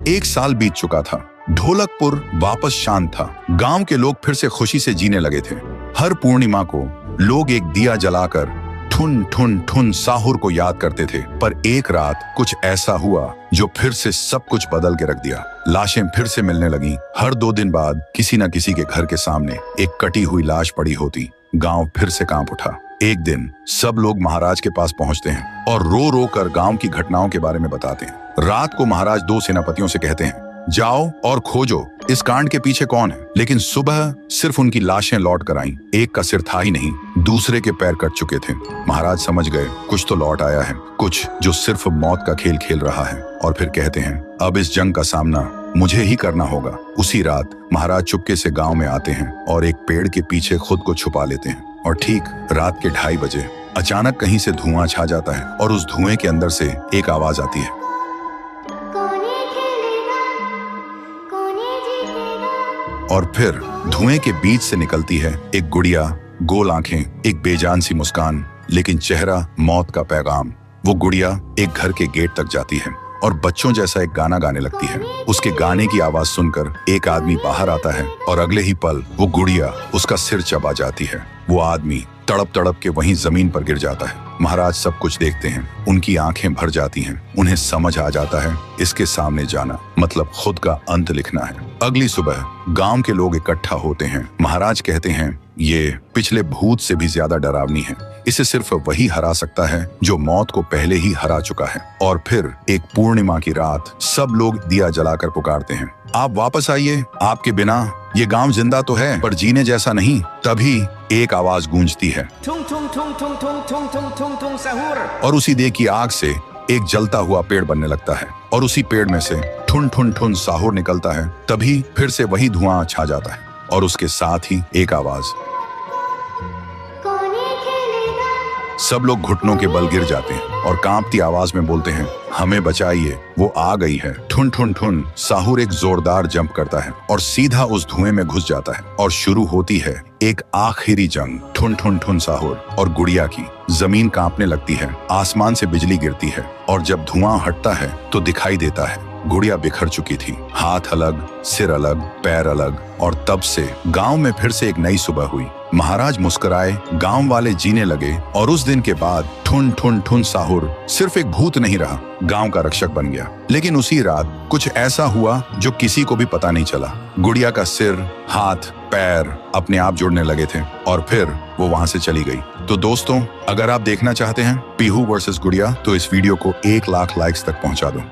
1 साल बीत चुका था। ढोलकपुर वापस शांत था। गांव के लोग फिर से खुशी से जीने लगे थे। हर पूर्णिमा को लोग एक दिया जलाकर ठुन ठुन ठुन साहुर को याद करते थे। पर एक रात कुछ ऐसा हुआ जो फिर से सब कुछ बदल के रख दिया। लाशें फिर से मिलने लगी। हर 2 दिन बाद किसी न किसी के घर के सामने एक कटी हुई लाश पड़ी होती। गांव फिर से कांप उठा। एक दिन सब लोग महाराज के पास पहुंचते हैं और रो रो कर गांव की घटनाओं के बारे में बताते हैं। रात को महाराज 2 सेनापतियों से कहते हैं, जाओ और खोजो इस कांड के पीछे कौन है। लेकिन सुबह सिर्फ उनकी लाशें लौट कर आईं। एक का सिर था ही नहीं, दूसरे के पैर कट चुके थे। महाराज समझ गए कुछ तो लौट आया है, कुछ जो सिर्फ मौत का खेल खेल रहा है। और फिर कहते हैं, अब इस जंग का सामना मुझे ही करना होगा। उसी रात महाराज चुपके से गांव में आते हैं और एक पेड़ के पीछे खुद को छुपा लेते हैं। और ठीक रात के 2:30 बजे अचानक कहीं से धुआं छा जाता है और उस धुएं के अंदर से एक आवाज आती है, और फिर धुएं के बीच से निकलती है एक गुड़िया, गोल आंखें, एक बेजान सी मुस्कान, लेकिन चेहरा मौत का पैगाम। वो गुड़िया एक घर के गेट तक जाती है और बच्चों जैसा एक गाना गाने लगती है। उसके गाने की आवाज सुनकर एक आदमी बाहर आता है और अगले ही पल वो गुड़िया उसका सिर चबा जाती है। वो आदमी तड़प तड़प के वहीं जमीन पर गिर जाता है। महाराज सब कुछ देखते हैं। उनकी आंखें भर जाती हैं। उन्हें समझ आ जाता है इसके सामने जाना मतलब खुद का अंत लिखना है। अगली सुबह गांव के लोग इकट्ठा होते हैं। महाराज कहते हैं, ये पिछले भूत से भी ज्यादा डरावनी है। इसे सिर्फ वही हरा सकता है जो मौत को पहले ही हरा चुका है। और फिर एक पूर्णिमा की रात सब लोग दिया जलाकर पुकारते हैं, आप वापस आइए, आपके बिना ये गांव जिंदा तो है पर जीने जैसा नहीं। तभी एक आवाज गूंजती है, ठुंग ठुंग ठुंग ठुंग ठुंग ठुंग ठुंग ठुंग ठुंग साहुर। और उसी देह की आग से एक जलता हुआ पेड़ बनने लगता है और उसी पेड़ में से ठुन ठुन ठुन साहुर निकलता है। तभी फिर से वही धुआं छा जाता है और उसके साथ ही एक आवाज। सब लोग घुटनों के बल गिर जाते हैं और कांपती आवाज में बोलते हैं, हमें बचाइए, वो आ गई है। ठुन ठुन ठुन साहुर एक जोरदार जंप करता है और सीधा उस धुएं में घुस जाता है और शुरू होती है एक आखिरी जंग ठुन ठुन ठुन साहुर और गुड़िया की। जमीन कांपने लगती है, आसमान से बिजली गिरती है और जब धुआं हटता है तो दिखाई देता है गुड़िया बिखर चुकी थी। हाथ अलग, सिर अलग, पैर अलग। और तब से गांव में फिर से एक नई सुबह हुई। महाराज मुस्कुराए, गांव वाले जीने लगे और उस दिन के बाद ठुन ठुन ठुन साहुर सिर्फ एक भूत नहीं रहा, गांव का रक्षक बन गया। लेकिन उसी रात कुछ ऐसा हुआ जो किसी को भी पता नहीं चला। गुड़िया का सिर, हाथ, पैर अपने आप जुड़ने लगे थे और फिर वो वहां से चली गई। तो दोस्तों, अगर आप देखना चाहते हैं पीहू वर्सेस गुड़िया तो इस वीडियो को 1 लाख लाइक्स तक पहुंचा दो।